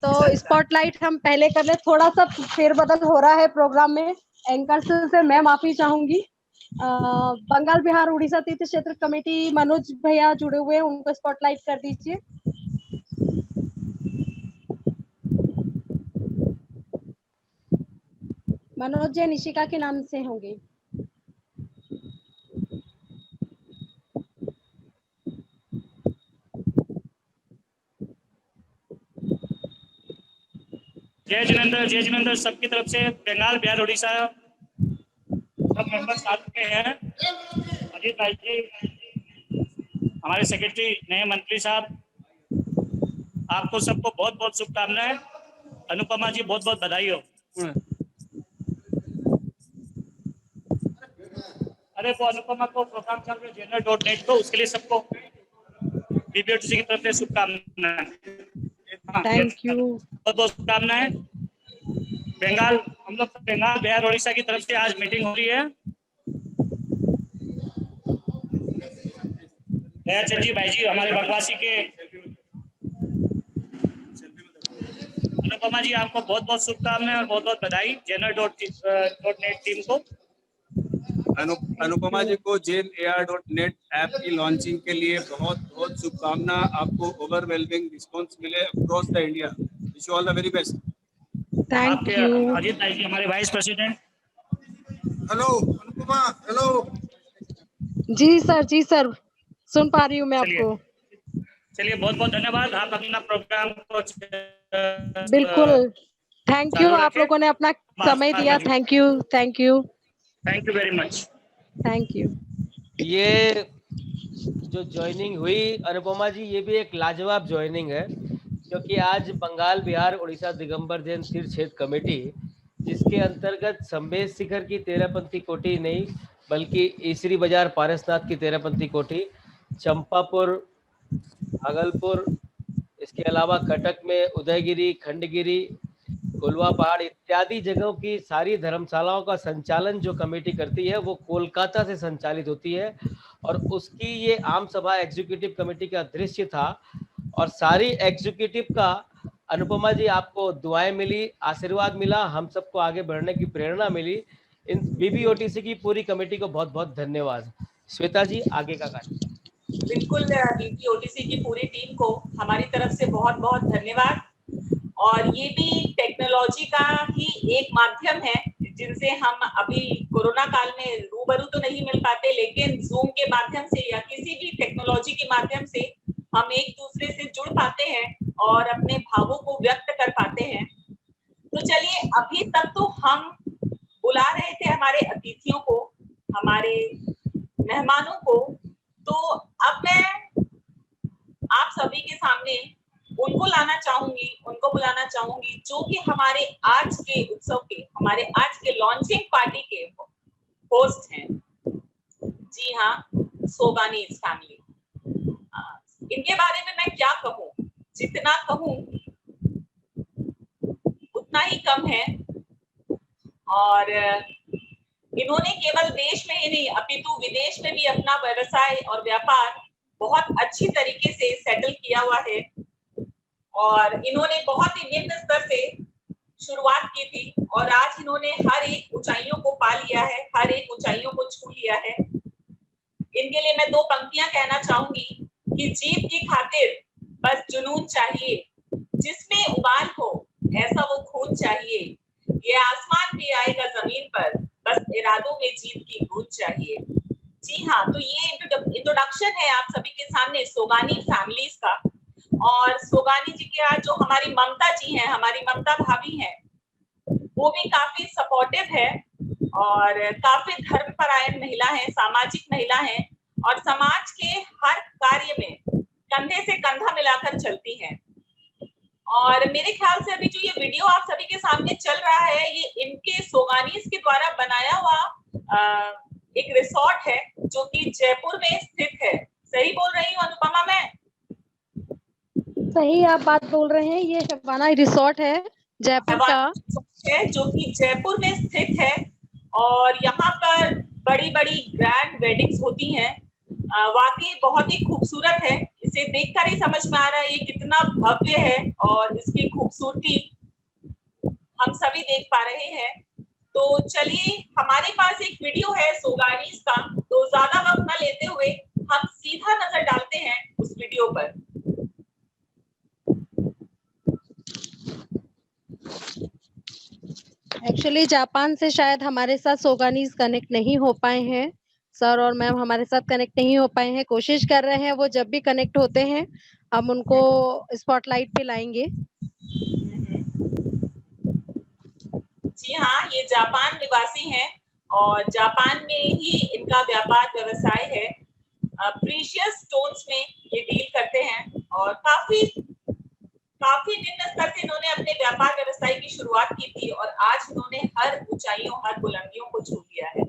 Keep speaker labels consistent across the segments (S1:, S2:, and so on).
S1: तो स्पॉटलाइट हम पहले कर ले, थोड़ा सा फेरबदल हो रहा है प्रोग्राम में। एंकर से मैं माफी चाहूंगी। बंगाल बिहार उड़ीसा तीर्थ क्षेत्र कमेटी मनोज भैया जुड़े हुए हैं, उनको स्पॉटलाइट कर दीजिए। मनोज जी निशिका के नाम से होंगे।
S2: जय जिनेंद्र सबकी तरफ से बंगाल बिहार उड़ीसा सब मेंबर साथ में हैं। अजीत भाई जी, हमारे सेक्रेटरी नए मंत्री साहब, आपको सबको बहुत बहुत शुभकामनाएं। अनुपमा जी बहुत बहुत बधाई हो। अरे वो अनुपमा को प्रोग्राम चल रहे जनरल.net को, उसके लिए सबको बीबीओटीसी की तरफ से शुभकामनाएं।
S1: थैंक यू,
S2: बहुत बहुत शुभकामनाएं। हम लोग बंगाल बिहार उड़ीसा की तरफ से आज मीटिंग हो रही है। जी भाई जी हमारे बगवासी के, अनुपमा जी आपको बहुत बहुत शुभकामनाएं और बहुत बहुत बधाई जनरल.net टीम को।
S3: अनुपमा जी को JNAR.net ऐप की लॉन्चिंग के लिए बहुत बहुत शुभकामना। आपको ओवरवेलमिंग रिस्पांस मिले across the India. Wish you all the very best.
S1: Thank you.
S2: Ajit भाई जी हमारे vice president.
S4: Hello Anupama, hello.
S1: जी सर सुन पा रही हूँ मैं आपको।
S2: चलिए बहुत बहुत धन्यवाद। आप अपना प्रोग्राम को
S1: बिल्कुल, थैंक यू, आप लोगों ने अपना समय दिया। Thank you
S2: very much.
S1: Thank you.
S5: ये जो ज्वाइनिंग हुई अनुपमा जी, ये भी एक लाजवाब ज्वाइनिंग है, क्योंकि आज बंगाल बिहार उड़ीसा दिगंबर जैन तीर्थ क्षेत्र कमेटी, जिसके अंतर्गत संबेश शिखर की 13पंथी कोठी नहीं बल्कि ईसरी बाजार पारसनाथ की 13पंथी कोठी, चंपापुर, भागलपुर, इसके अलावा कटक में उदयगिरी, खंडगिरी, कोलवा पहाड़ इत्यादि जगहों की सारी धर्मशालाओं का संचालन जो कमेटी करती है वो कोलकाता से संचालित होती है। और उसकी ये आम सभा एग्जीक्यूटिव कमेटी का दृश्य था। और सारी एग्जीक्यूटिव का अनुपमा जी आपको दुआएं मिली, आशीर्वाद मिला, हम सबको आगे बढ़ने की प्रेरणा मिली। इन बीबीओटीसी की पूरी कमेटी को बहुत बहुत धन्यवाद। श्वेता जी आगे का कार्य।
S6: बिल्कुल, बीबीओटीसी की पूरी टीम को हमारी तरफ से बहुत बहुत धन्यवाद। और ये भी टेक्नोलॉजी का ही एक माध्यम है जिनसे हम अभी कोरोना काल में रूबरू तो नहीं मिल पाते, लेकिन जूम के माध्यम से या किसी भी टेक्नोलॉजी के माध्यम से हम एक दूसरे से जुड़ पाते हैं और अपने भावों को व्यक्त कर पाते हैं। तो चलिए, अभी तक तो हम बुला रहे थे हमारे अतिथियों को, हमारे मेहमानों को, तो अब मैं आप सभी के सामने उनको बुलाना चाहूंगी जो कि हमारे आज के उत्सव के, हमारे आज के लॉन्चिंग पार्टी के होस्ट हैं। जी हाँ, सोगानीज फैमिली। इनके बारे में मैं क्या कहूँ, जितना कहूँ उतना ही कम है। और इन्होंने केवल देश में ही नहीं अपितु विदेश में भी अपना व्यवसाय और व्यापार बहुत अच्छी तरीके से सेटल किया हुआ है। और इन्होंने बहुत ही निम्न स्तर से शुरुआत की थी और आज इन्होंने हर एक ऊंचाइयों को पा लिया है, हर एक ऊंचाइयों को छू लिया है। इनके लिए मैं दो पंक्तियां कहना चाहूंगी कि जीत की खातिर बस जुनून चाहिए, जिसमें उबाल हो ऐसा वो खून चाहिए, ये आसमान भी आएगा जमीन पर, बस इरादों में जीत की गूंज चाहिए। जी हाँ, तो ये इंट्रोडक्शन है आप सभी के सामने सोगानी फैमिलीज का। और सोगानी जी के आज जो हमारी ममता जी हैं, हमारी ममता भाभी हैं, वो भी काफी सपोर्टिव है और काफी धर्मपरायण महिला है, सामाजिक महिला है और समाज के हर कार्य में कंधे से कंधा मिलाकर चलती हैं। और मेरे ख्याल से अभी जो ये वीडियो आप सभी के सामने चल रहा है, ये इनके सोगानीज के द्वारा बनाया हुआ एक रिसोर्ट है जो कि जयपुर में स्थित है। सही बोल रही हूँ अनुपमा मैं?
S1: सही आप बात बोल रहे हैं। ये शबाना रिसोर्ट है जयपुर का,
S6: है जो कि जयपुर में स्थित है और यहाँ पर बड़ी बड़ी ग्रैंड वेडिंग्स होती हैं। वाकई बहुत ही खूबसूरत है इसे देखकर ही समझ में आ रहा है ये कितना भव्य है और इसकी खूबसूरती हम सभी देख पा रहे हैं। तो चलिए, हमारे पास एक वीडियो है सोगानीज का, तो ज्यादा वक्त न लेते हुए हम सीधा नजर डालते हैं उस वीडियो पर।
S1: एक्चुअली जापान से शायद हमारे साथ सोगानीज कनेक्ट नहीं हो पाए हैं, सर और मैम हमारे साथ कनेक्ट नहीं हो पाए हैं, कोशिश कर रहे हैं, वो जब भी कनेक्ट होते हैं हम उनको स्पॉटलाइट पे लाएंगे।
S6: जी हाँ, ये जापान निवासी हैं और जापान में ही इनका व्यापार व्यवसाय है। प्रीशियस स्टोन्स में ये डील करते हैं और काफी निम्न स्तर से इन्होंने अपने व्यापार व्यवसाय की शुरुआत की थी और आज इन्होंने हर ऊंचाइयों, हर बुलंदियों को छू लिया है।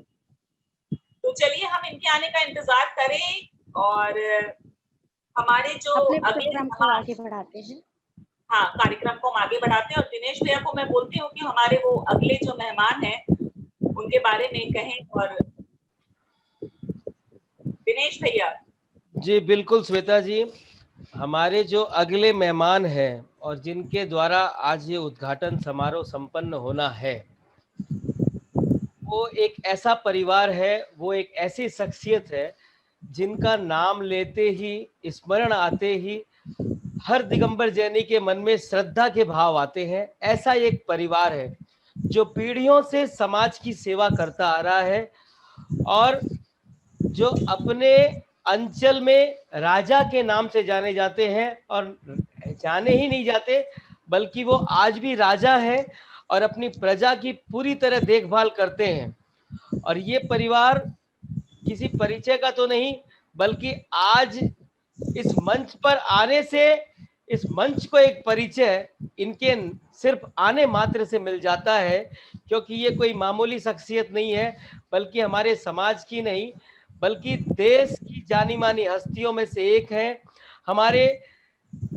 S6: तो चलिए हम इनके आने का इंतजार करें और हमारे जो
S1: प्रोग्राम को आगे बढ़ाते हैं।
S6: हाँ, कार्यक्रम को हम आगे बढ़ाते हैं और दिनेश भैया को मैं बोलती हूँ कि हमारे वो अगले जो मेहमान हैं उनके बारे में कहें। और दिनेश भैया।
S5: जी बिल्कुल श्वेता जी, हमारे जो अगले मेहमान हैं और जिनके द्वारा आज ये उद्घाटन समारोह संपन्न होना है, वो एक ऐसा परिवार है, वो एक ऐसी शख्सियत है जिनका नाम लेते ही, स्मरण आते ही हर दिगंबर जैनी के मन में श्रद्धा के भाव आते हैं। ऐसा एक परिवार है जो पीढ़ियों से समाज की सेवा करता आ रहा है और जो अपने अंचल में राजा के नाम से जाने जाते हैं और जाने ही नहीं जाते बल्कि वो आज भी राजा है और अपनी प्रजा की पूरी तरह देखभाल करते हैं। और ये परिवार किसी परिचय का तो नहीं, बल्कि आज इस मंच पर आने से इस मंच को एक परिचय इनके सिर्फ आने मात्र से मिल जाता है, क्योंकि ये कोई मामूली शख्सियत नहीं है, बल्कि हमारे समाज की नहीं बल्कि देश की जानी मानी हस्तियों में से एक है। हमारे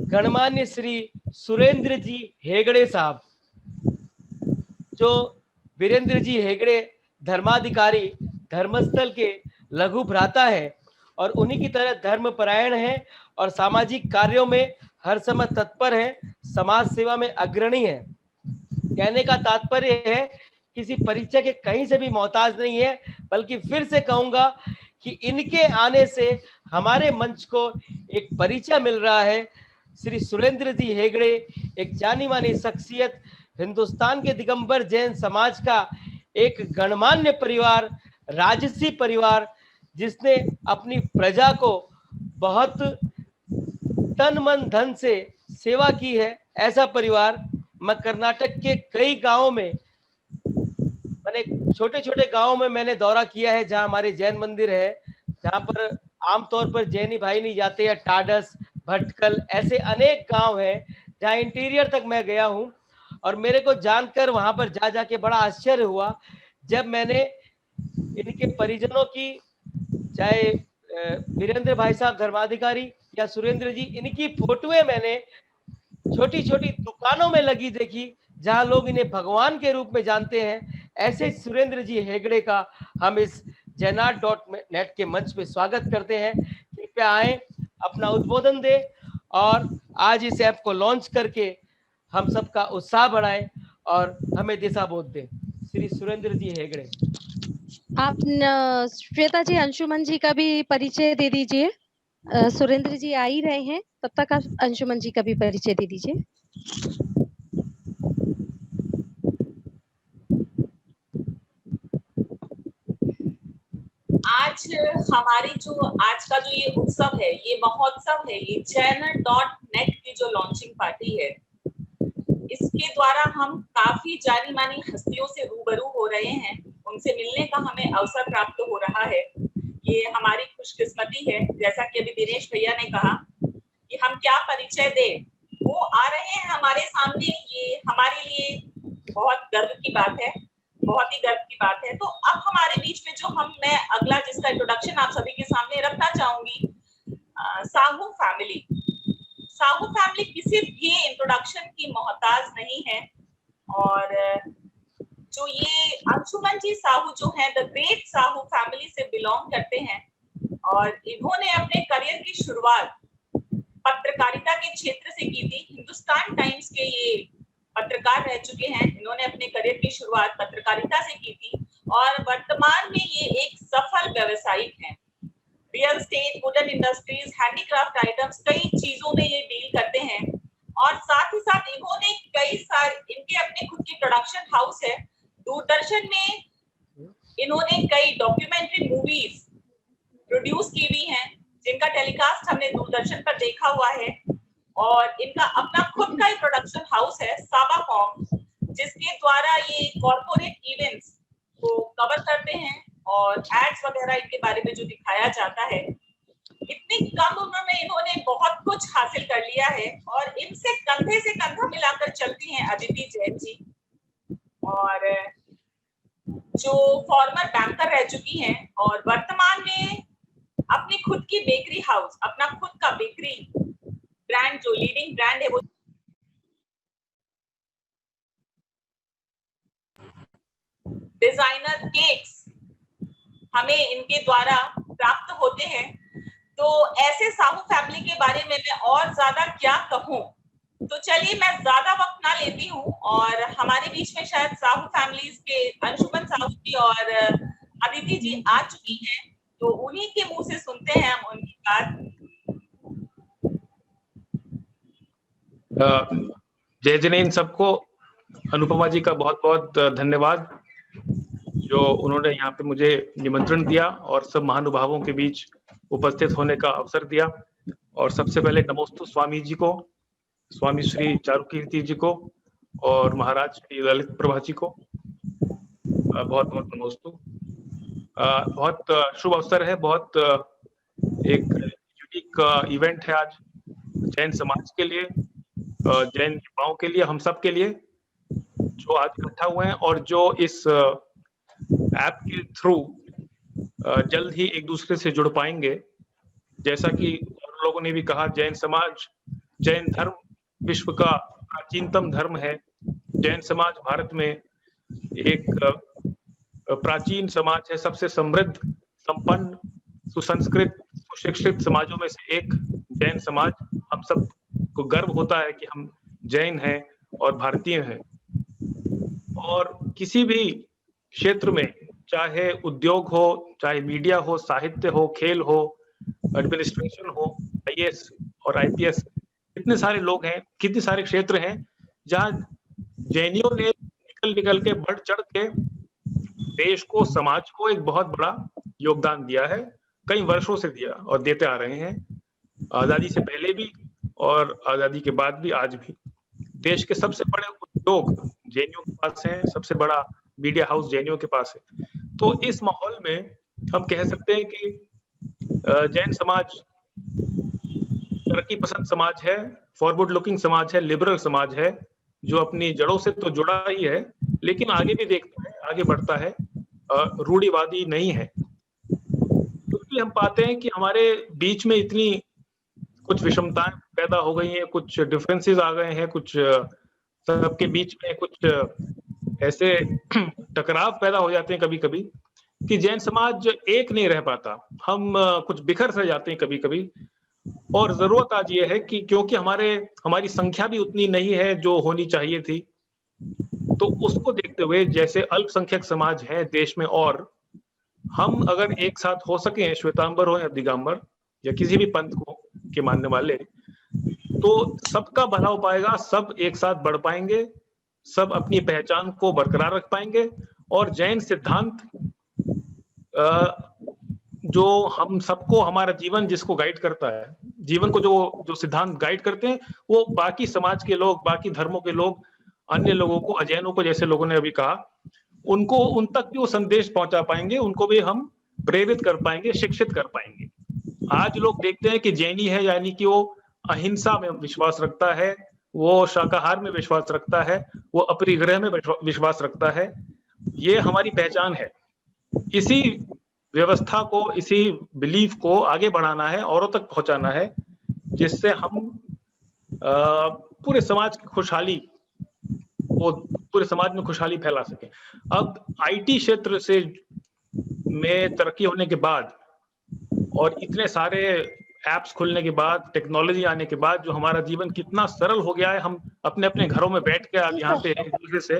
S5: गणमान्य श्री सुरेंद्र जी हेगड़े साहब, जो वीरेंद्र जी हेगड़े धर्माधिकारी धर्मस्थल के लघु भ्राता है और उन्हीं की तरह धर्मपरायण है और सामाजिक कार्यों में हर समय तत्पर है, समाज सेवा में अग्रणी है। कहने का तात्पर्य है किसी परिचय के कहीं से भी मोहताज नहीं है, बल्कि फिर से कहूंगा कि इनके आने से हमारे मंच को एक परिचय मिल रहा है। श्री सुरेंद्र जी हेगड़े एक जानी मानी शख्सियत, हिंदुस्तान के दिगंबर जैन समाज का एक गणमान्य परिवार, राजसी परिवार, जिसने अपनी प्रजा को बहुत तन मन धन से सेवा की है। ऐसा परिवार मैं कर्नाटक के कई गांवों में, मैंने छोटे छोटे गांवों में मैंने दौरा किया है जहां हमारे जैन मंदिर है, जहां पर आमतौर पर जैनी भाई नहीं जाते हैं। टाडस, भटकल, ऐसे अनेक गांव हैं जहां इंटीरियर तक मैं गया हूं और मेरे को जानकर वहां पर जा जाके बड़ा आश्चर्य हुआ जब मैंने इनके परिजनों की, चाहे वीरेंद्र भाई साहब धर्माधिकारी या सुरेंद्र जी, इनकी फोटोएं मैंने छोटी छोटी दुकानों में लगी देखी जहां लोग इन्हें भगवान के रूप में जानते हैं। ऐसे सुरेंद्र जी हेगड़े का हम इस jnr.net के मंच पे स्वागत करते हैं। कृपया आए, अपना उद्बोधन दे और आज इस ऐप को लॉन्च करके हम सबका उत्साह बढ़ाएं और हमें दिशा बोध दें। श्री सुरेंद्र जी हेगड़े।
S1: आप श्वेता जी, अंशुमन जी का भी परिचय दे दीजिए। सुरेंद्र जी आ ही रहे हैं, तब तक आप अंशुमन जी का भी परिचय दे दीजिए।
S6: आज हमारी जो आज का जो ये उत्सव है, ये महोत्सव है, ये jnr.net की जो लॉन्चिंग पार्टी है, इसके द्वारा हम काफी जानी मानी हस्तियों से रूबरू हो रहे हैं, उनसे मिलने का हमें अवसर प्राप्त हो रहा है। ये हमारी खुशकिस्मती है। जैसा कि अभी दिनेश भैया ने कहा कि हम क्या परिचय दें, वो आ रहे हैं हमारे सामने, ये हमारे लिए बहुत गर्व की बात है, बहुत ही गर्व की बात है। तो अब हमारे बीच में जो मैं अगला जिसका इंट्रोडक्शन आप सभी के सामने रखना चाहूंगी, साहू फैमिली। साहू फैमिली किसी भी इंट्रोडक्शन की मोहताज नहीं है और जो ये अंशुमन जी साहू जो है द ग्रेट साहू फैमिली से बिलोंग करते हैं और इन्होंने अपने करियर की शुरुआत पत्रकारिता के क्षेत्र से की थी। हिंदुस्तान टाइम्स के ये पत्रकार रह चुके हैं। इन्होंने अपने करियर की शुरुआत पत्रकारिता से की थी और वर्तमान में ये एक सफल व्यवसायिक हैं। Real estate, wooden industries, handicraft items, कई चीजों में ये डील करते हैं और साथ ही साथ इन्होंने कई सारे, इनके अपने खुद की प्रोडक्शन हाउस है। दूरदर्शन में इन्होंने कई डॉक्यूमेंट्री मूवीज प्रोड्यूस की हुई हैं जिनका टेलीकास्ट हमने दूरदर्शन पर देखा हुआ है और इनका अपना खुद का ही प्रोडक्शन हाउस है साबा फॉर्म, जिसके द्वारा ये कॉर्पोरेट इवेंट्स को कवर करते हैं और एड्स वगैरह इनके बारे में जो दिखाया जाता है। इतनी कम उम्र में इन्होंने बहुत कुछ हासिल कर लिया है और इनसे कंधे से कंधा मिलाकर चलती हैं अदिति जैन जी, और जो फॉर्मर बैंकर रह चुकी हैं और वर्तमान में अपनी खुद की बेकरी हाउस, अपना खुद का बेकरी ब्रांड, जो लीडिंग ब्रांड है वो डिजाइनर केक्स हमें इनके द्वारा प्राप्त होते हैं। तो ऐसे साहू फैमिली के बारे में मैं और ज्यादा क्या कहूं, तो चलिए मैं ज्यादा वक्त ना लेती हूं और हमारे बीच में शायद साहू फैमिलीज के अंशुमन साहू जी और अदिति जी आ चुकी हैं, तो उन्हीं के मुंह से सुनते हैं हम उनकी बात।
S7: जय जिनेंद्र सबको। अनुपमा जी का बहुत बहुत धन्यवाद जो उन्होंने यहाँ पे मुझे निमंत्रण दिया और सब महानुभावों के बीच उपस्थित होने का अवसर दिया। और सबसे पहले नमोस्तु स्वामी जी को, स्वामी श्री चारुकीर्ति जी को और महाराज श्री ललित प्रभा जी को बहुत बहुत नमोस्तु। बहुत शुभ अवसर है, बहुत एक यूनिक इवेंट है आज जैन समाज के लिए, जैन युवाओं के लिए, हम सब के लिए जो आज इकट्ठा हुए हैं और जो इस ऐप के थ्रू जल्द ही एक दूसरे से जुड़ पाएंगे। जैसा कि और लोगों ने भी कहा, जैन समाज, जैन धर्म विश्व का प्राचीनतम धर्म है। जैन समाज भारत में एक प्राचीन समाज है, सबसे समृद्ध, संपन्न, सुसंस्कृत, सुशिक्षित समाजों में से एक जैन समाज। हम सब को गर्व होता है कि हम जैन हैं और भारतीय हैं। और किसी भी क्षेत्र में, चाहे उद्योग हो, चाहे मीडिया हो, साहित्य हो, खेल हो, एडमिनिस्ट्रेशन हो, IAS और IPS, कितने सारे लोग हैं, कितने सारे क्षेत्र हैं जहां जैनियों ने निकल के बढ़ चढ़ के देश को, समाज को एक बहुत बड़ा योगदान दिया है, कई वर्षों से दिया और देते आ रहे हैं, आजादी से पहले भी और आजादी के बाद भी, आज भी। देश के सबसे बड़े उद्योग जैनियों के पास है, सबसे बड़ा मीडिया हाउस जैनियों के पास है। तो इस माहौल में हम कह सकते हैं कि जैन समाज तरक्की पसंद समाज है, फॉरवर्ड लुकिंग समाज है, लिबरल समाज है, जो अपनी जड़ों से तो जुड़ा ही है लेकिन आगे भी देखता है, आगे बढ़ता है, रूढ़िवादी नहीं है। क्योंकि हम पाते हैं कि हमारे बीच में इतनी कुछ विषमताएं पैदा हो गई हैं, कुछ डिफरेंसेस आ गए हैं, कुछ सबके बीच में कुछ ऐसे टकराव पैदा हो जाते हैं कभी कभी कि जैन समाज एक नहीं रह पाता। हम कुछ बिखर से जाते हैं कभी कभी। और जरूरत आज ये है कि क्योंकि हमारी संख्या भी उतनी नहीं है जो होनी चाहिए थी, तो उसको देखते हुए जैसे अल्पसंख्यक समाज है देश में, और हम अगर एक साथ हो सके, श्वेतांबर हो या दिगंबर या किसी भी पंथ को के मानने वाले, तो सबका भला हो पाएगा, सब एक साथ बढ़ पाएंगे, सब अपनी पहचान को बरकरार रख पाएंगे। और जैन सिद्धांत जो हम सबको, हमारा जीवन जिसको गाइड करता है, जीवन को जो सिद्धांत गाइड करते हैं, वो बाकी समाज के लोग, बाकी धर्मों के लोग, अन्य लोगों को, अजैनों को, जैसे लोगों ने अभी कहा, उनको, उन तक भी वो संदेश पहुंचा पाएंगे, उनको भी हम प्रेरित कर पाएंगे, शिक्षित कर पाएंगे। आज लोग देखते हैं कि जैनी है यानी कि वो अहिंसा में विश्वास रखता है, वो शाकाहार में विश्वास रखता है, वो अपरिग्रह में विश्वास रखता है। ये हमारी पहचान है। इसी व्यवस्था को, इसी बिलीफ को आगे बढ़ाना है, औरों तक पहुंचाना है, जिससे हम पूरे समाज की खुशहाली, वो पूरे समाज में खुशहाली फैला सके। अब IT क्षेत्र से में तरक्की होने के बाद और इतने सारे एप्स खुलने के बाद, टेक्नोलॉजी आने के बाद जो हमारा जीवन कितना सरल हो गया है, हम अपने अपने घरों में बैठ के अब यहाँ पे एक दूसरे से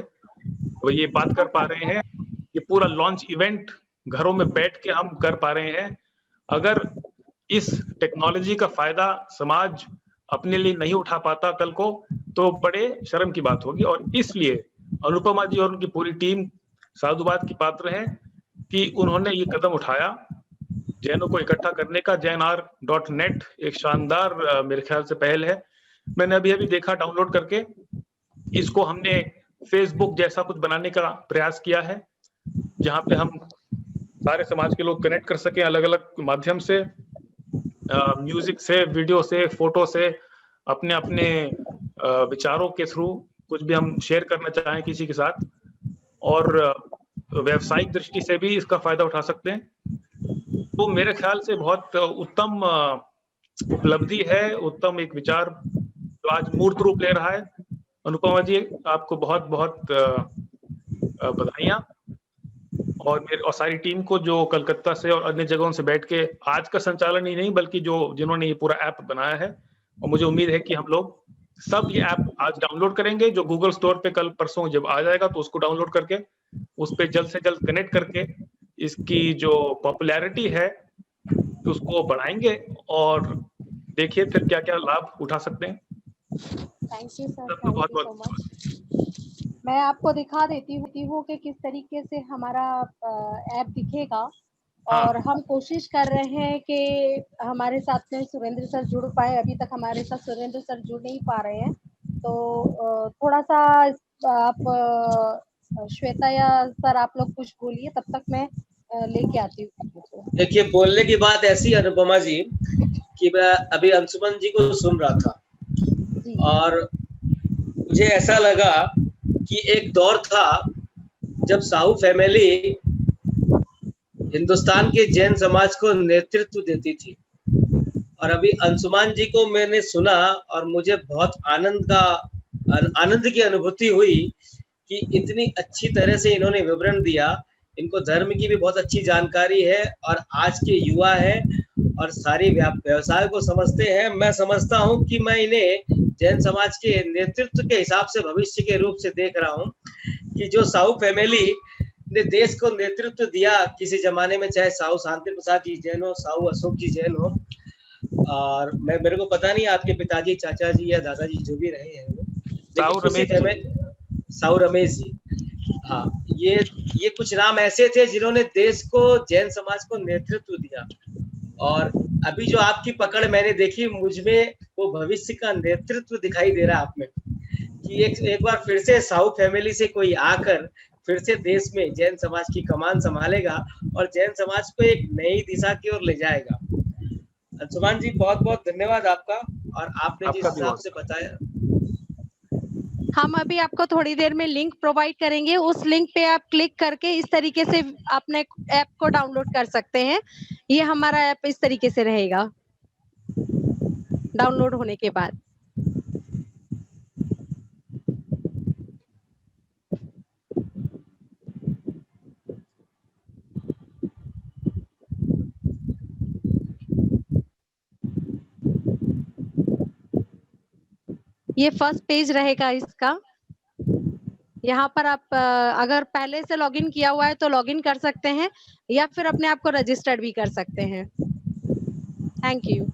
S7: वो ये बात कर पा रहे हैं। ये पूरा लॉन्च इवेंट घरों में बैठ के हम कर पा रहे हैं। अगर इस टेक्नोलॉजी का फायदा समाज अपने लिए नहीं उठा पाता कल को, तो बड़े शर्म की बात होगी। और इसलिए अनुपमा जी और उनकी पूरी टीम साधुवाद की पात्र है कि उन्होंने ये कदम उठाया जैनों को इकट्ठा करने का। JNR.net एक शानदार मेरे ख्याल से पहल है। मैंने अभी देखा डाउनलोड करके, इसको हमने फेसबुक जैसा कुछ बनाने का प्रयास किया है, जहां पे हम सारे समाज के लोग कनेक्ट कर सकें अलग अलग माध्यम से, म्यूजिक से, वीडियो से, फोटो से, अपने अपने विचारों के थ्रू कुछ भी हम शेयर करना चाहें किसी के साथ, और व्यावसायिक दृष्टि से भी इसका फायदा उठा सकते हैं। तो मेरे ख्याल से बहुत उत्तम उपलब्धि है, उत्तम एक विचार जो आज मूर्त रूप ले रहा है। अनुपमा जी, आपको बहुत बहुत बधाइयाँ, और सारी टीम को जो कलकत्ता से और अन्य जगहों से बैठ के आज का संचालन ही नहीं बल्कि जिन्होंने ये पूरा ऐप बनाया है। और मुझे उम्मीद है कि हम लोग सब ये ऐप आज डाउनलोड करेंगे, जो गूगल स्टोर पे कल परसों जब आ जाएगा तो उसको डाउनलोड करके उस पे जल्द से जल्द कनेक्ट करके इसकी जो पॉपुलैरिटी है उसको बढ़ाएंगे, और देखिए फिर क्या क्या लाभ उठा सकते हैं।
S1: थैंक यू सर,
S7: सबको बहुत
S1: थैंक यू सो मच। मैं आपको दिखा देती हूँ कि किस तरीके से हमारा ऐप दिखेगा। और हम कोशिश कर रहे हैं कि हमारे साथ में सुरेंद्र सर जुड़ पाए। अभी तक हमारे साथ सुरेंद्र सर जुड़ नहीं पा रहे हैं, तो थोड़ा सा आप श्वेता या सर आप लोग कुछ बोलिए, तब तक मैं लेके आती हूँ।
S5: देखिए, बोलने की बात ऐसी अनुपमा जी कि मैं अभी अंशुमन जी को सुन रहा था और मुझे ऐसा लगा कि एक दौर था जब साहू फैमिली हिंदुस्तान के जैन समाज को नेतृत्व देती थी, और अभी अंशुमान जी को मैंने सुना और मुझे बहुत आनंद की अनुभूति हुई कि इतनी अच्छी तरह से इन्होंने विवरण दिया। इनको धर्म की भी बहुत अच्छी जानकारी है और आज के युवा है और सारी व्यवसाय को समझते हैं। मैं समझता हूं कि मैं इन्हें जैन समाज के नेतृत्व के हिसाब से भविष्य के रूप से देख रहा हूं कि जो साहू फैमिली ने देश को नेतृत्व दिया किसी जमाने में, चाहे साहू शांति प्रसाद जी जैन हो, साहू अशोक जी जैन हो, और मेरे को पता नहीं आपके पिताजी, चाचा जी या दादाजी जो भी रहे हैं, साहू रमेश जी, हाँ, ये कुछ नाम ऐसे थे जिन्होंने देश को, जैन समाज को नेतृत्व दिया। और अभी जो आपकी पकड़ मैंने देखी, मुझमें वो भविष्य का नेतृत्व दिखाई दे रहा है आप में, कि एक बार फिर से साहू फैमिली से कोई आकर फिर से देश में जैन समाज की कमान संभालेगा और जैन समाज को एक नई दिशा की ओर ले जाएगा। अंशुमान जी, बहुत बहुत धन्यवाद आपका, और आपने जिस हिसाब से बताया।
S1: हम अभी आपको थोड़ी देर में लिंक प्रोवाइड करेंगे, उस लिंक पे आप क्लिक करके इस तरीके से अपने ऐप को डाउनलोड कर सकते हैं। ये हमारा ऐप इस तरीके से रहेगा डाउनलोड होने के बाद। ये फर्स्ट पेज रहेगा इसका। यहाँ पर आप अगर पहले से लॉगिन किया हुआ है तो लॉगिन कर सकते हैं, या फिर अपने आप को रजिस्टर्ड भी कर सकते हैं। Thank you.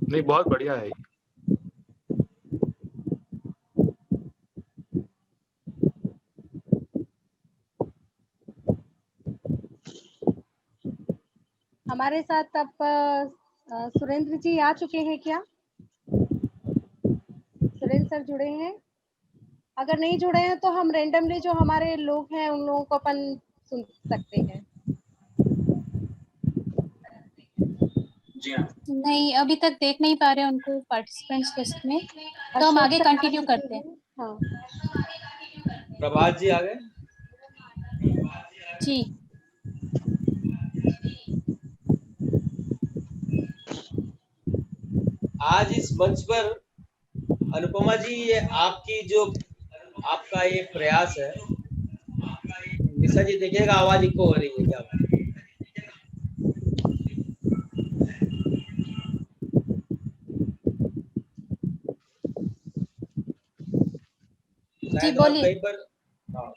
S7: नहीं, बहुत बढ़िया है।
S1: हमारे साथ अब सुरेंद्र जी आ चुके हैं क्या? सुरेंद्र सर जुड़े हैं? अगर नहीं जुड़े हैं तो हम रेंडमली जो हमारे लोग हैं उन लोगों को अपन सुन सकते हैं।
S8: जी हाँ, नहीं अभी तक देख नहीं पा रहे उनको पार्टिसिपेंट्स लिस्ट में, तो हम आगे कंटिन्यू करते हैं।
S1: हाँ,
S5: प्रभात जी आ गए
S8: जी।
S5: आज इस मंच पर अनुपमा जी, ये आपका ये प्रयास है। निशा जी देखिएगा, आवाज इको हो रही है क्या? शायद
S8: बोलिए।
S5: कहीं पर हाँ।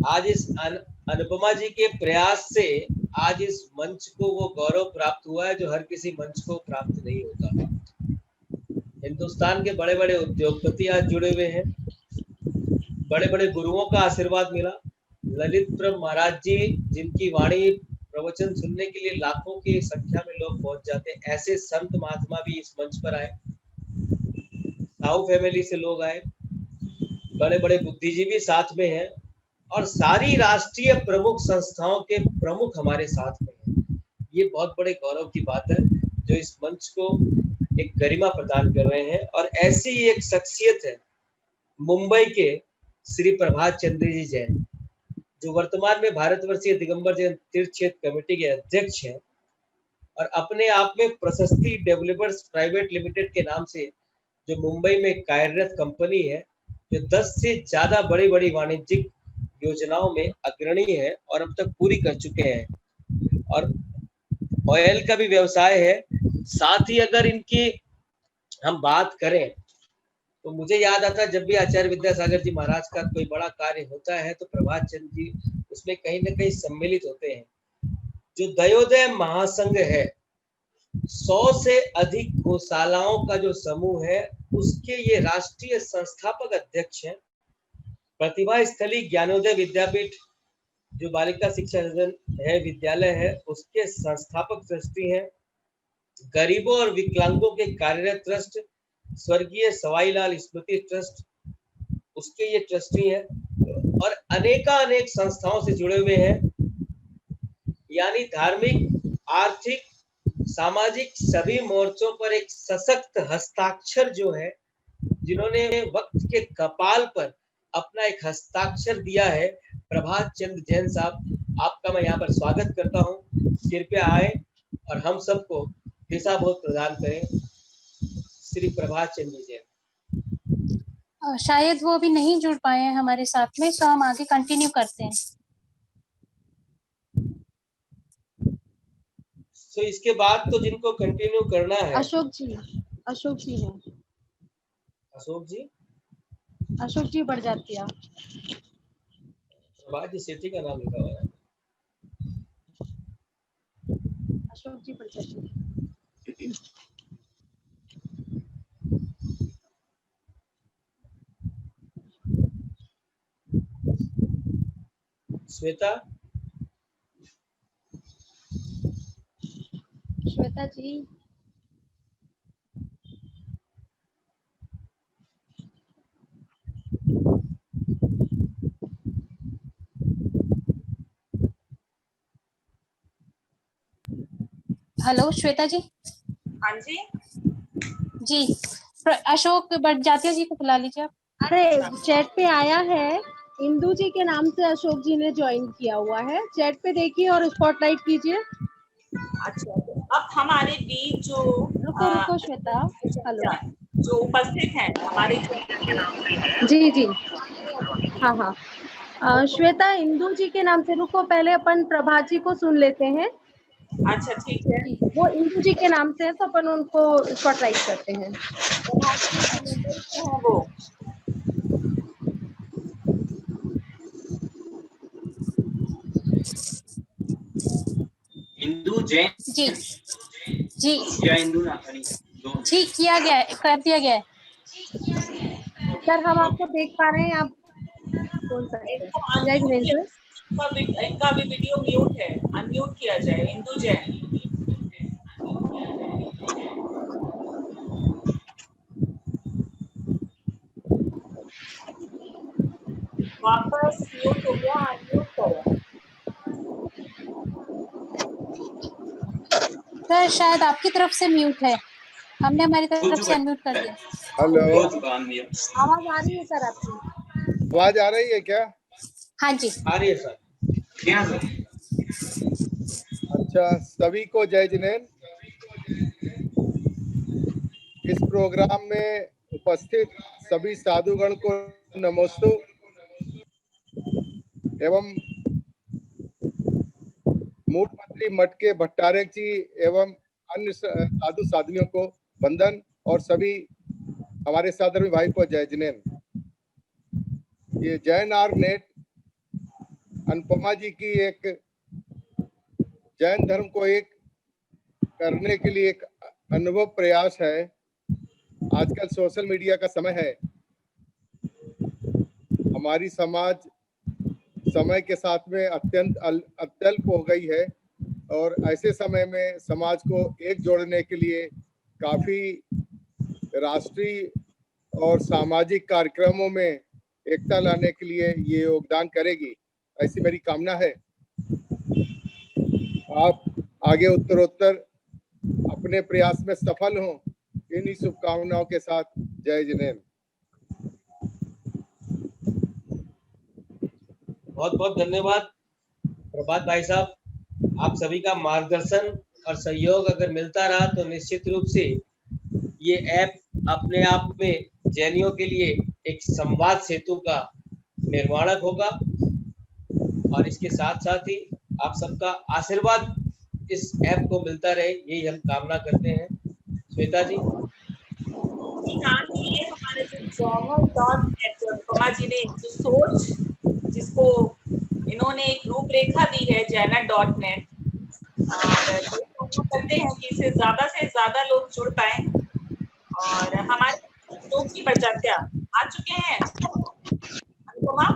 S5: आज इस अनुपमा जी के प्रयास से आज इस मंच को वो गौरव प्राप्त हुआ है जो हर किसी मंच को प्राप्त नहीं होता। हिंदुस्तान के बड़े बड़े उद्योगपति आज जुड़े हुए हैं, बड़े बड़े गुरुओं का आशीर्वाद मिला। ललित प्रभु महाराज जी जिनकी वाणी प्रवचन सुनने के लिए लाखों की संख्या में लोग पहुंच जाते हैं, ऐसे संत महात्मा भी इस मंच पर आए। साहू फैमिली से लोग आए, बड़े बड़े बुद्धिजीवी साथ में हैं और सारी राष्ट्रीय प्रमुख संस्थाओं के प्रमुख हमारे साथ में हैं। ये बहुत बड़े गौरव की बात है जो इस मंच को एक गरिमा प्रदान कर रहे हैं। और ऐसी ही एक शख्सियत है मुंबई के श्री प्रभात चंद्र जी जैन, जो वर्तमान में भारतवर्षीय दिगंबर जैन तीर्थ क्षेत्र कमेटी के अध्यक्ष हैं और अपने आप में प्रशस्ति डेवलपर्स प्राइवेट लिमिटेड के नाम से जो मुंबई में कार्यरत कंपनी है, जो 10 से ज्यादा बड़ी बड़ी वाणिज्यिक योजनाओं में अग्रणी है और अब तक पूरी कर चुके हैं। और ऑयल का भी व्यवसाय है। साथ ही अगर इनकी हम बात करें तो मुझे याद आता है जब भी आचार्य विद्यासागर जी महाराज का कोई बड़ा कार्य होता है तो प्रभात चंद्र जी उसमें कहीं ना कहीं सम्मिलित होते हैं। जो दयोदय महासंघ है, 100 से अधिक गौशालाओं का जो समूह है, उसके ये राष्ट्रीय संस्थापक अध्यक्ष हैं। प्रतिभा स्थली ज्ञानोदय विद्यापीठ जो बालिका शिक्षा सदन है, विद्यालय है, उसके संस्थापक ट्रस्टी हैं। गरीबों और विकलांगों के कार्यरत ट्रस्ट स्वर्गीय सवाईलाल स्मृति ट्रस्ट, उसके ये ट्रस्टी हैं और अनेक संस्थाओं से जुड़े हुए हैं। यानी धार्मिक, आर्थिक, सामाजिक सभी मोर्चों पर एक सशक्त हस्ताक्षर जो है, जिन्होंने वक्त के कपाल पर अपना एक हस्ताक्षर दिया है, प्रभात चंद्र जैन साहब, आपका मैं यहाँ पर स्वागत करता हूँ। कृपया आए और हम सबको दिशा बोध प्रदान करें। श्री प्रभात चंद्र जैन।
S8: शायद वो अभी नहीं जुड़ पाए हैं हमारे साथ में, तो हम आगे कंटिन्यू करते हैं।
S5: तो इसके बाद तो जिनको कंटिन्यू करना है,
S1: अशोक जी हैं।
S5: अशोक जी
S1: बढ़ जाती है।
S5: प्रभात जी सेठी का नाम लिखा हुआ है।
S1: अशोक जी बढ़ जाती है।
S5: श्वेता
S1: जी,
S8: हेलो श्वेता जी।
S6: हाँ जी
S8: जी, अशोक भट्ट जातिया जी को बुला लीजिए आप।
S1: अरे चैट पे आया है, इंदू जी के नाम से अशोक जी ने ज्वाइन किया हुआ है। चैट पे देखिए और स्पॉटलाइट कीजिए।
S6: अच्छा, अब हमारे बीच जो
S1: रुको श्वेता, हेलो,
S6: जो उपस्थित हैं हमारे
S1: जी हाँ, श्वेता इंदू जी के नाम से। रुको, पहले अपन प्रभात जी को सुन लेते हैं।
S6: अच्छा ठीक है,
S1: वो इंदू जी के नाम से है तो अपन उनको स्पॉटलाइट करते हैं।
S6: वो
S9: इंदू जैन
S8: जी
S9: या इंदू नाथानी
S8: जी किया गया है, कर दिया गया है।
S1: सर हम आपको देख पा रहे हैं, आप कौन सा
S6: इनका भी वीडियो म्यूट है, अनम्यूट किया जाए। इंदू जैन वापस म्यूट हो गया, अनम्यूट करो।
S8: सर शायद आपकी तरफ से म्यूट है, हमने हमारी तरफ से अनम्यूट कर दिया।
S4: हेलो,
S1: आवाज आ रही है सर आपकी?
S4: आवाज आ रही है क्या?
S8: हाँ जी
S5: आ रही है सर।
S9: क्या सर?
S4: अच्छा, सभी को जय जिनेन। इस प्रोग्राम में उपस्थित सभी साधुगण को नमोस्तु एवं मूलमंत्री मठ के भट्टारक जी एवं अन्य साधु साधुओं को वंदन और सभी हमारे सादर भाई को जय जिनेन्द्र। ये जैन आर्ग नेट अनुपमा जी की एक जैन धर्म को एक करने के लिए एक अनुभव प्रयास है। आजकल सोशल मीडिया का समय है। हमारी समाज समय के साथ में अत्यंत अत्यल्प हो गई है और ऐसे समय में समाज को एक जोड़ने के लिए काफी राष्ट्रीय और सामाजिक कार्यक्रमों में एकता लाने के लिए ये योगदान करेगी, ऐसी मेरी कामना है। आप आगे उत्तरोत्तर अपने प्रयास में सफल हों, इन्हीं शुभकामनाओं के साथ जय जिनेन्द्र।
S5: बहुत बहुत धन्यवाद प्रभात भाई साहब। आप सभी का मार्गदर्शन और सहयोग अगर मिलता रहा तो निश्चित रूप से ये ऐप अपने आप में जैनियों के लिए एक संवाद सेतु का निर्माणक होगा और इसके साथ साथ ही आप सबका आशीर्वाद इस ऐप को मिलता रहे, यही हम कामना करते हैं। श्वेता जी।
S6: हाँ, ये हमारे जो अनुपमा जी ने जो सोच जिसको इन्होंने एक रूपरेखा दी है jainar.net, करते हैं कि इससे ज्यादा से ज्यादा लोग जुड़ पाए और हमारे लोग की प्रजातियां आ चुके हैं। अनुपमा,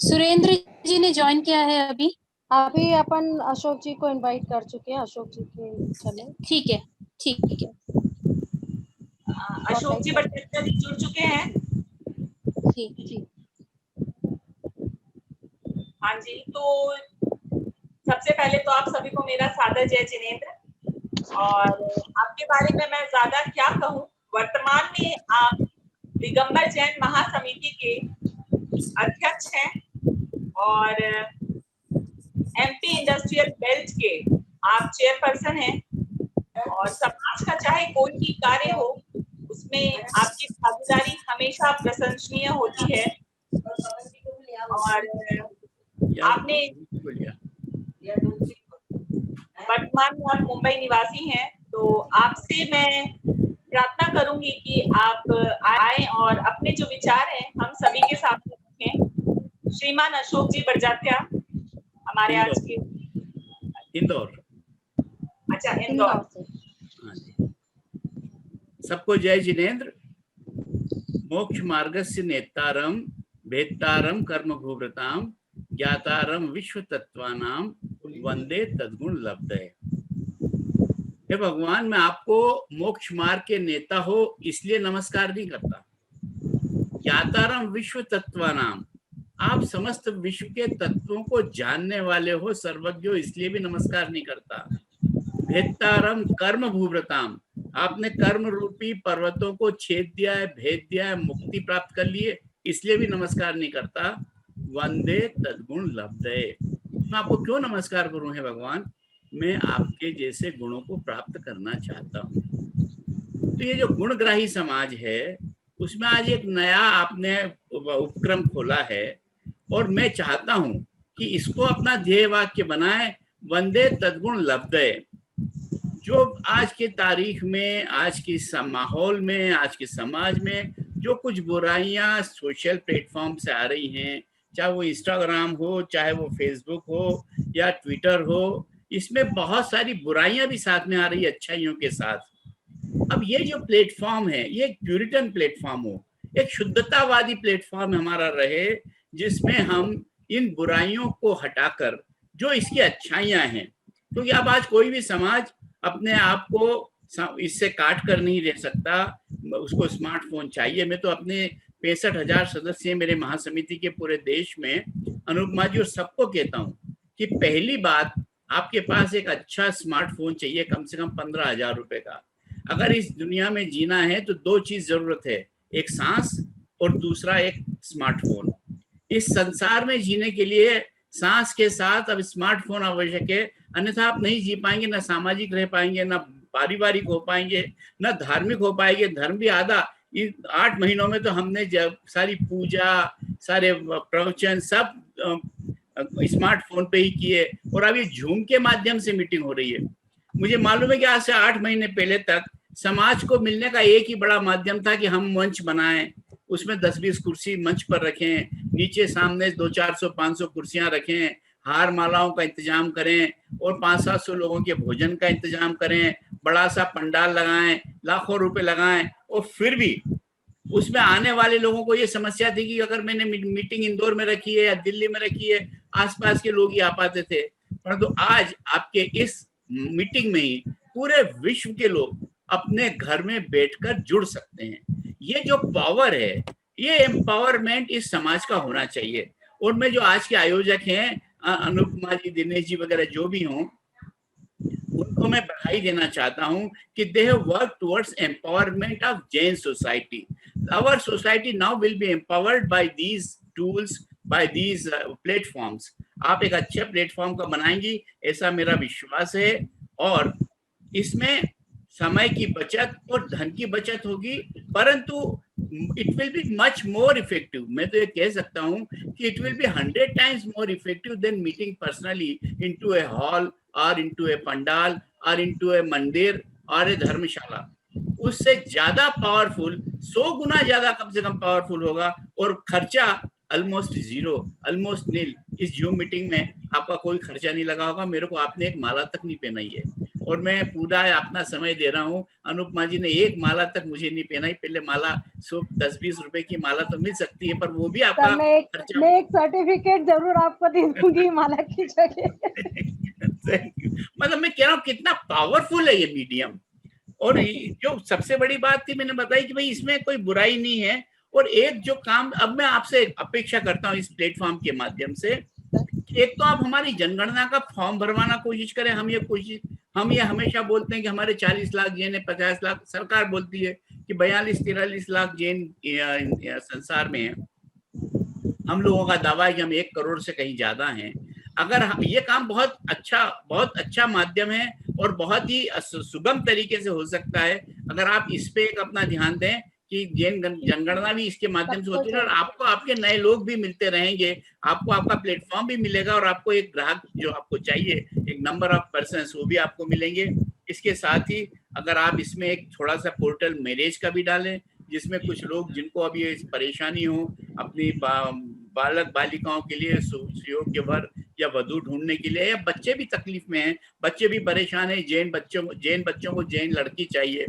S8: सुरेंद्र जी ने ज्वाइन किया है अभी।
S1: अभी अपन अशोक जी को इनवाइट कर चुके हैं। अशोक जी के चले,
S8: ठीक है ठीक है।
S6: अशोक जी बट्टाचार्य जी जुड़ चुके हैं।
S8: ठीक जी।
S6: हाँ जी, तो सबसे पहले तो आप सभी को मेरा सादर जय जिनेन्द्र। और आपके बारे में मैं ज्यादा क्या कहूँ, वर्तमान में आप दिगंबर जैन महासमिति के अध्यक्ष हैं और एमपी इंडस्ट्रियल बेल्ट के आप चेयरपर्सन हैं और समाज का चाहे कोई भी कार्य हो उसमें आपकी भागीदारी हमेशा प्रशंसनीय होती है। और आपने वर्तमान में आप मुंबई निवासी हैं, तो आपसे मैं प्रार्थना करूंगी कि आप आए और अपने जो विचार हैं हम सभी के सामने रखें। श्रीमान अशोक जी बड़जात्या हमारे आज के
S10: इंदौर।
S6: अच्छा, इंदौर से।
S10: हाँ जी, सबको जय जिनेन्द्र। मोक्ष मार्गस्य नेतारम भेत्तारम कर्म भूव्रताम ज्ञातारम विश्व तत्वानाम वंदे तद्गुण लब्धये। हे भगवान, मैं आपको मोक्ष मार्ग के नेता हो इसलिए नमस्कार नहीं करता। ज्ञातारम विश्व तत्वानाम, आप समस्त विश्व के तत्वों को जानने वाले हो, सर्वज्ञ हो, इसलिए भी नमस्कार नहीं करता। भेत्तारम कर्म भूव्रताम, आपने कर्म रूपी पर्वतों को छेद दिया है, भेद दिया है, मुक्ति प्राप्त कर लिए, इसलिए भी नमस्कार नहीं करता। वंदे तद्गुण लब्धये, मैं आपको क्यों नमस्कार करूं? है भगवान, मैं आपके जैसे गुणों को प्राप्त करना चाहता हूँ। तो ये जो गुणग्राही समाज है उसमें आज एक नया आपने उपक्रम खोला है और मैं चाहता हूं कि इसको अपना ध्येय वाक्य बनाए, वंदे तद्गुण लब्धये। जो आज के तारीख में, आज के माहौल में, आज के समाज में जो कुछ बुराइयां सोशल प्लेटफॉर्म से आ रही हैं, चाहे वो इंस्टाग्राम हो, चाहे वो फेसबुक हो या ट्विटर हो, इसमें बहुत सारी बुराइयां भी साथ में आ रही है अच्छाइयों के साथ। अब ये जो प्लेटफॉर्म है ये एक प्यूरिटन प्लेटफॉर्म हो, एक शुद्धतावादी प्लेटफॉर्म हमारा रहे, जिसमें हम इन बुराइयों को हटाकर जो इसकी अच्छाइयां हैं, क्योंकि अब आज कोई भी समाज अपने आप को इससे काट कर नहीं रह सकता, उसको स्मार्टफोन चाहिए। मैं तो अपने 65,000 सदस्य मेरे महासमिति के पूरे देश में अनुपमा जी और सबको कहता हूँ कि पहली बात, आपके पास एक अच्छा स्मार्टफोन चाहिए, कम से कम 15,000 रुपए का। अगर इस दुनिया में जीना है तो दो चीज जरूरत है, एक सांस और दूसरा एक स्मार्टफोन। इस संसार में जीने के लिए सांस के साथ अब स्मार्टफोन आवश्यक है, अन्यथा आप नहीं जी पाएंगे, ना सामाजिक रह पाएंगे, ना पारिवारिक हो पाएंगे, ना धार्मिक हो पाएंगे। धर्म भी आधा, इन 8 महीनों में तो हमने जब सारी पूजा, सारे प्रवचन सब स्मार्टफोन पे ही किए और अब ये जूम के माध्यम से मीटिंग हो रही है। मुझे मालूम है कि आज से 8 महीने पहले तक समाज को मिलने का एक ही बड़ा माध्यम था कि हम मंच बनाएं, उसमें 10-20 कुर्सी मंच पर रखें, नीचे सामने 200-400-500 कुर्सियां रखें, हार मालाओं का इंतजाम करें और 500-700 लोगों के भोजन का इंतजाम करें, बड़ा सा पंडाल लगाएं, लाखों रुपए लगाएं, और फिर भी उसमें आने वाले लोगों को ये समस्या थी कि अगर मैंने मीटिंग इंदौर में रखी है या दिल्ली में रखी है, आसपास के लोग ही आ पाते थे। परंतु आज आपके इस मीटिंग में ही पूरे विश्व के लोग अपने घर में बैठकर जुड़ सकते हैं। ये जो पावर है, ये एम्पावरमेंट इस समाज का होना चाहिए। और मैं जो आज के आयोजक हैं, अनुपमा जी, दिनेश जी वगैरह जो भी हों, उनको मैं बधाई देना चाहता हूं कि they have work towards empowerment of Jain society. Our society now will be empowered by these tools, by these platforms. आप एक अच्छे प्लेटफॉर्म का बनाएंगी, ऐसा मेरा विश्वास है। और इसमें समय की बचत और धन की बचत होगी, परंतु it will be much more effective. मैं तो ये कह सकता हूँ कि it will be 100 times more effective than meeting personally into a hall or into a pandal or into a मंदिर और a धर्मशाला। उससे ज्यादा पावरफुल, 100 गुना ज्यादा कम से कम पावरफुल होगा, और खर्चा ऑलमोस्ट जीरो, ऑलमोस्ट नील। इस जूम मीटिंग में आपका कोई खर्चा नहीं लगा होगा। मेरे को आपने एक माला तक नहीं पहनाई है, और मैं पूरा अपना समय दे रहा हूँ। अनुपमा जी ने एक माला तक मुझे नहीं पहनाई। पहले माला 10-20 रुपए की माला तो मिल सकती है, पर वो भी आपका
S1: मैं एक सर्टिफिकेट जरूर आपको दे दूंगी माला की जगह।
S10: मतलब मैं कह रहा हूँ कितना पावरफुल है ये मीडियम। और जो सबसे बड़ी बात थी, मैंने बताई कि भाई इसमें कोई बुराई नहीं है। और एक जो काम अब मैं आपसे अपेक्षा करता हूँ इस प्लेटफॉर्म के माध्यम से, एक तो आप हमारी जनगणना का फॉर्म भरवाना कोशिश करें। हम ये हमेशा बोलते हैं कि हमारे 40 लाख जैन है, 50 लाख। सरकार बोलती है कि 42-43 लाख जैन संसार में है। हम लोगों का दावा है कि हम 1 करोड़ से कहीं ज्यादा हैं। अगर ये काम बहुत अच्छा माध्यम है और बहुत ही सुगम तरीके से हो सकता है, अगर आप इस पे एक अपना ध्यान दें कि जैन जनगणना भी इसके माध्यम से होती है, और आपको आपके नए लोग भी मिलते रहेंगे, आपको आपका प्लेटफॉर्म भी मिलेगा, और आपको एक ग्राहक जो आपको चाहिए, एक नंबर ऑफ पर्सन्स, वो भी आपको मिलेंगे। इसके साथ ही अगर आप इसमें एक थोड़ा सा पोर्टल मैरिज का भी डालें, जिसमें कुछ लोग जिनको अभी परेशानी हो अपनी बालक बालिकाओं के लिए सुयोग्य वर या वधू ढूंढने के लिए, या बच्चे भी तकलीफ में हैं, बच्चे भी परेशान हैं, जैन बच्चों को जैन लड़की चाहिए,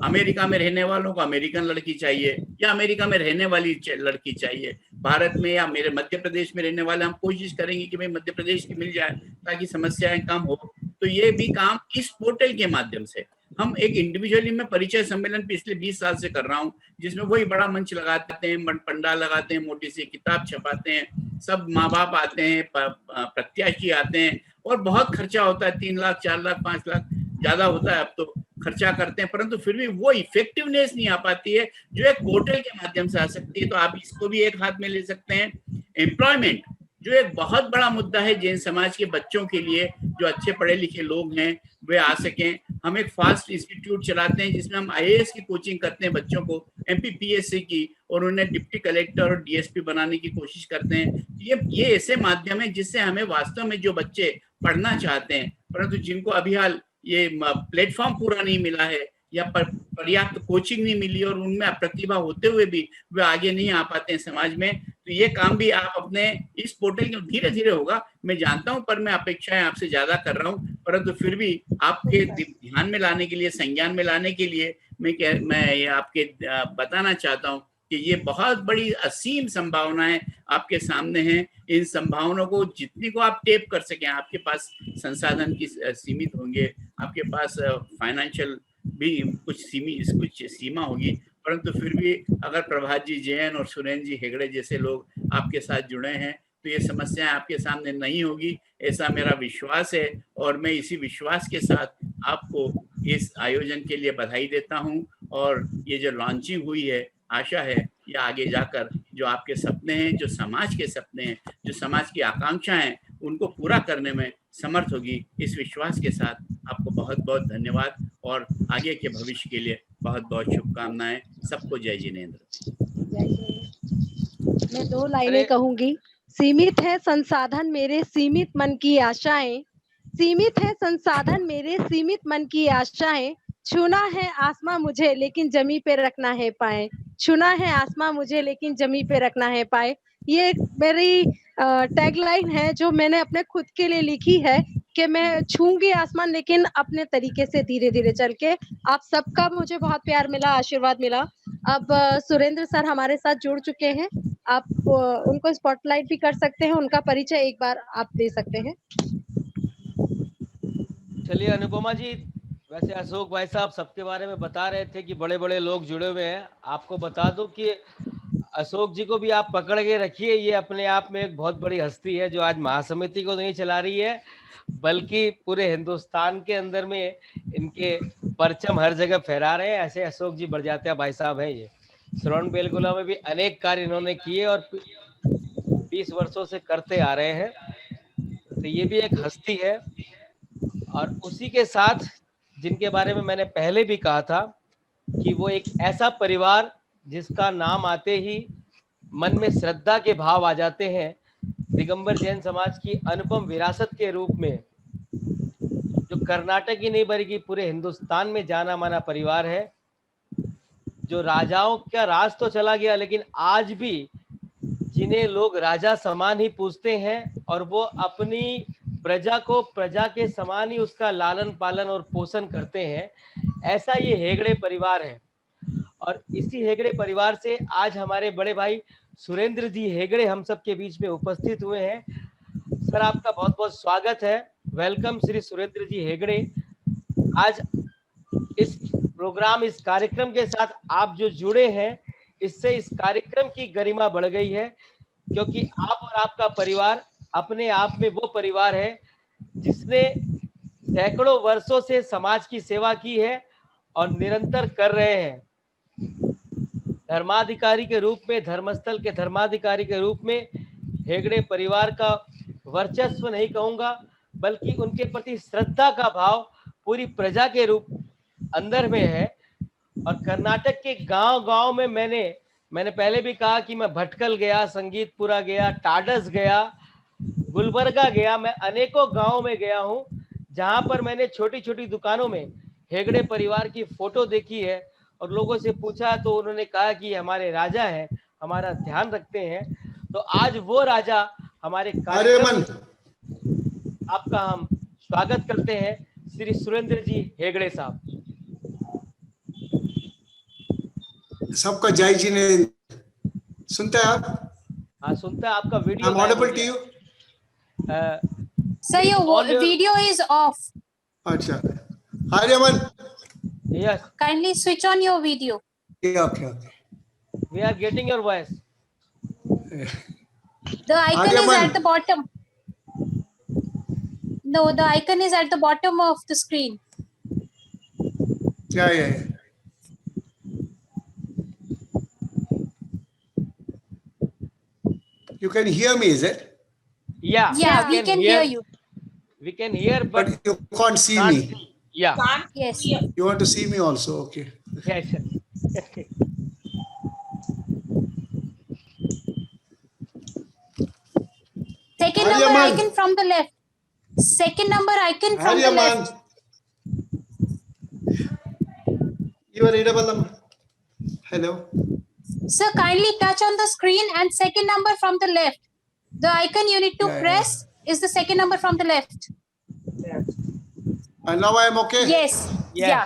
S10: अमेरिका में रहने वालों को अमेरिकन लड़की चाहिए, या अमेरिका में रहने वाली लड़की चाहिए, भारत में या मेरे मध्य प्रदेश में रहने वाले, हम कोशिश करेंगे कि भाई मध्य प्रदेश की मिल जाए ताकि समस्याएं कम हो। तो ये भी काम इस पोर्टल के माध्यम से हम एक इंडिविजुअली में परिचय सम्मेलन पिछले 20 साल से कर रहा हूँ, जिसमें वही बड़ा मंच लगाते हैं, पंडाल लगाते हैं, मोटी सी किताब छपाते हैं, सब माँ बाप आते हैं, प्रत्याशी आते हैं, और बहुत खर्चा होता है, 3 लाख 4 लाख 5 लाख ज्यादा होता है अब तो खर्चा करते हैं, परंतु फिर भी वो इफेक्टिवनेस नहीं आ पाती है जो एक पोर्टल के माध्यम से आ सकती है। तो आप इसको भी एक हाथ में ले सकते हैं। एम्प्लॉयमेंट जो एक बहुत बड़ा मुद्दा है जैन समाज के बच्चों के लिए, जो अच्छे पढ़े लिखे लोग हैं वे आ सकें। हम एक फास्ट इंस्टीट्यूट चलाते हैं जिसमें हम IAS की कोचिंग करते हैं बच्चों को, MPPSC की, और उन्हें डिप्टी कलेक्टर और DSP बनाने की कोशिश करते हैं। ये ऐसे माध्यम है जिससे हमें वास्तव में जो बच्चे पढ़ना चाहते हैं परंतु जिनको अभी हाल ये प्लेटफॉर्म पूरा नहीं मिला है या पर्याप्त कोचिंग नहीं मिली और उनमें प्रतिभा होते हुए भी वे आगे नहीं आ पाते हैं समाज में, तो ये काम भी आप अपने इस पोर्टल के धीरे धीरे होगा, मैं जानता हूं, पर मैं अपेक्षाएं आपसे ज्यादा कर रहा हूं, परंतु फिर भी आपके ध्यान में लाने के लिए, संज्ञान में लाने के लिए मैं ये आपके बताना चाहता हूं कि ये बहुत बड़ी असीम संभावनाएं आपके सामने हैं। इन संभावनाओं को जितनी को आप टेप कर सकें, आपके पास संसाधन की सीमित होंगे, आपके पास फाइनेंशियल भी कुछ सीमा होगी, परंतु फिर भी अगर प्रभात जी जैन और सुरेंद्र जी हेगड़े जैसे लोग आपके साथ जुड़े हैं तो ये समस्याएं आपके सामने नहीं होगी, ऐसा मेरा विश्वास है। और मैं इसी विश्वास के साथ आपको इस आयोजन के लिए बधाई देता हूं। और ये जो लॉन्चिंग हुई है, आशा है ये आगे जाकर जो आपके सपने हैं, जो समाज के सपने हैं, जो समाज की आकांक्षाएं हैं, उनको पूरा करने में समर्थ होगी। इस विश्वास के साथ आपको बहुत बहुत धन्यवाद और आगे के भविष्य के लिए बहुत बहुत शुभकामनाएं। सबको जय जिनेंद्र।
S1: मैं 2 लाइनें कहूंगी। सीमित है संसाधन मेरे सीमित मन की आशाएं, सीमित है संसाधन मेरे सीमित मन की आशाएं, छूना है आसमां मुझे लेकिन जमी पे रखना है पाए, छूना है आसमां मुझे लेकिन जमी पे रखना है पाए। ये एक मेरी टैगलाइन है जो मैंने अपने खुद के लिए लिखी है कि मैं छूंगी आसमान लेकिन अपने तरीके से धीरे धीरे चल के। आप सबका मुझे बहुत प्यार मिला, आशीर्वाद मिला। अब सुरेंद्र सर हमारे साथ जुड़ चुके हैं, आप उनको स्पॉटलाइट भी कर सकते हैं, उनका परिचय एक बार आप दे सकते हैं।
S5: चलिए अनुपमा जी, वैसे अशोक भाई साहब सबके बारे में बता रहे थे कि बड़े बड़े लोग जुड़े हुए हैं। आपको बता दूं कि अशोक जी को भी आप पकड़ के रखिए, ये अपने आप में एक बहुत बड़ी हस्ती है जो आज महासमिति को नहीं चला रही है बल्कि पूरे हिंदुस्तान के अंदर में इनके परचम हर जगह फहरा रहे हैं। ऐसे अशोक जी बड़जात्या भाई साहब हैं। ये श्रवण बेलगोला में भी अनेक कार्य इन्होंने किए और 20 वर्षों से करते आ रहे हैं, तो ये भी एक हस्ती है। और उसी के साथ जिनके बारे में मैंने पहले भी कहा था कि वो एक ऐसा परिवार जिसका नाम आते ही मन में श्रद्धा के भाव आ जाते हैं, दिगंबर जैन समाज की अनुपम विरासत के रूप में, जो कर्नाटक ही नहीं बल्कि पूरे हिंदुस्तान में जाना माना परिवार है। जो राजाओं का राज तो चला गया, लेकिन आज भी जिन्हें लोग राजा समान ही पूजते हैं और वो अपनी प्रजा को प्रजा के समान ही उसका लालन पालन और पोषण करते हैं, ऐसा ये हेगड़े परिवार है। और इसी हेगड़े परिवार से आज हमारे बड़े भाई सुरेंद्र जी हेगड़े हम सब के बीच में उपस्थित हुए हैं। सर आपका बहुत बहुत स्वागत है। वेलकम श्री सुरेंद्र जी हेगड़े। आज इस प्रोग्राम, इस कार्यक्रम के साथ आप जो जुड़े हैं, इससे इस कार्यक्रम की गरिमा बढ़ गई है, क्योंकि आप और आपका परिवार अपने आप में वो परिवार है जिसने सैकड़ों वर्षों से समाज की सेवा की है और निरंतर कर रहे हैं। धर्माधिकारी के रूप में, धर्मस्थल के धर्माधिकारी के रूप में हेगड़े परिवार का वर्चस्व नहीं कहूंगा बल्कि उनके प्रति श्रद्धा का भाव पूरी प्रजा के रूप अंदर में है। और कर्नाटक के गांव-गांव में मैंने पहले भी कहा कि मैं भटकल गया, संगीतपुरा गया, टाडस गया, गुलबर्गा गया, मैं अनेकों गांव में गया हूं जहां पर मैंने छोटी छोटी दुकानों में हेगड़े परिवार की फोटो देखी है और लोगों से पूछा तो उन्होंने कहा कि हमारे राजा हैं, हमारा ध्यान रखते हैं। तो आज वो राजा हमारे कार्यक्रम, आपका हम स्वागत करते हैं श्री सुरेंद्र जी हेगड़े साहब।
S11: सबका जय जिनेंद्र। सुनते हैं आप?
S5: हाँ सुनते हैं। आपका video
S11: audible to you?
S8: Sir, your video is off.
S11: अच्छा, Haryaman.
S5: Yes.
S8: Kindly switch on your video.
S11: Okay.
S5: We are getting your voice.
S8: The icon is at the bottom. No, the icon is at the bottom of the screen.
S11: Yeah. You can hear me, is it?
S5: Yeah,
S8: we can hear you.
S5: We can hear, but
S11: you can't see me.
S5: Yeah.
S8: Yes.
S11: You want to see me also? Okay.
S5: Yes.
S8: Second number icon from the left. Second number icon from the left.
S11: You are readable. Hello.
S8: Sir, kindly touch on the screen and second number from the left. The icon you need to press is the second number from the left.
S11: And now I am okay?
S8: Yes.
S5: Yeah.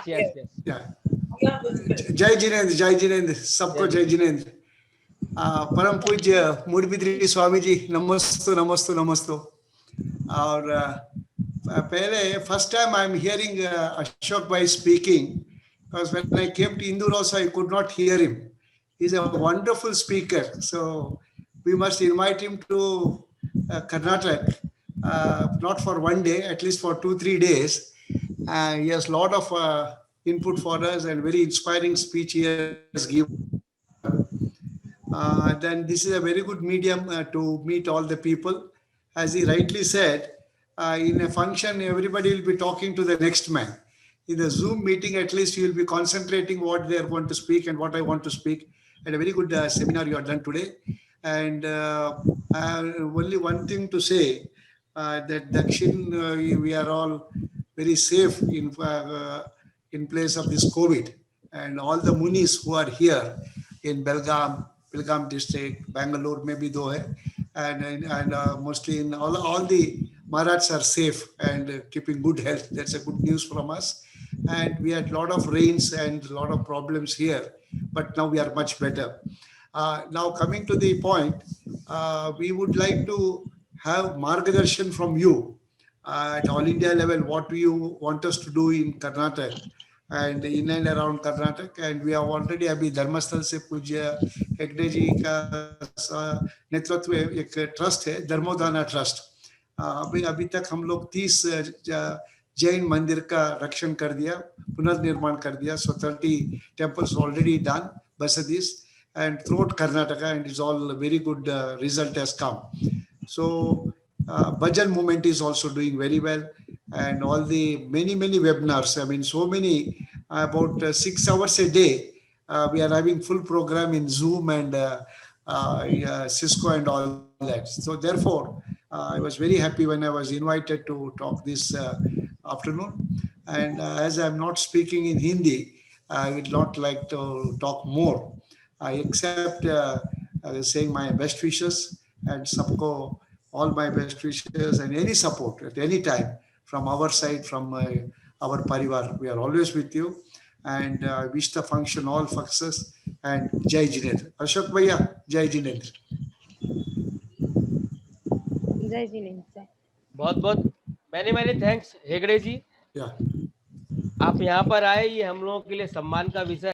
S11: जय जिनेंद्र, सबको जय जिनेंद्र। परम पूज्य मूडबिद्री स्वामी जी, नमस्तु। और पहले first time I am hearing Ashok भाई speaking, because when I came to Indore also I could not hear him. He's a wonderful speaker, so we must invite him to Karnataka, not for one day, at least for 2-3 days. He has a lot of input for us and very inspiring speech he has given. Then this is a very good medium to meet all the people. As he rightly said, in a function, everybody will be talking to the next man. In the Zoom meeting, at least you will be concentrating what they are going to speak and what I want to speak. And a very good seminar you have done today. And only one thing to say, that Dakshin, we are all very safe in place of this COVID. And all the munis who are here in Belgaum district, Bangalore maybe though, and mostly in all the Maharats are safe and keeping good health. That's a good news from us. And we had a lot of rains and a lot of problems here, but now we are much better. Now coming to the point, we would like to have Margadarshan from you at all India level. What do you want us to do in Karnataka and in and around Karnataka? And we have already अभी धर्मस्थल से पूज्य हेगड़े जी का नेतृत्व में एक trust है, धर्मोदाना trust. अभी तक हम लोग 30 जैन मंदिर का रक्षण कर दिया, पुनर्निर्माण कर दिया. So 30 temples already done, basadis, and throughout Karnataka, and it's all very good result has come. So Bhajan movement is also doing very well, and all the many webinars. I mean, so many, about 6 hours a day. We are having full program in Zoom and Cisco and all that. So therefore, I was very happy when I was invited to talk this afternoon. And as I'm not speaking in Hindi, I would not like to talk more. I accept saying my best wishes and सबको all my best wishes and any support at any time from our side, from our parivar. We are always with you, and wish the function all success. And Jai Jinendra. Ashok Bhaiya, Jai Jinendra.
S1: जय जिनेंद्र.
S5: बहुत many thanks Hegde जी.
S11: Yeah.
S5: आप यहाँ पर आए, ये हम लोगों के लिए सम्मान का विषय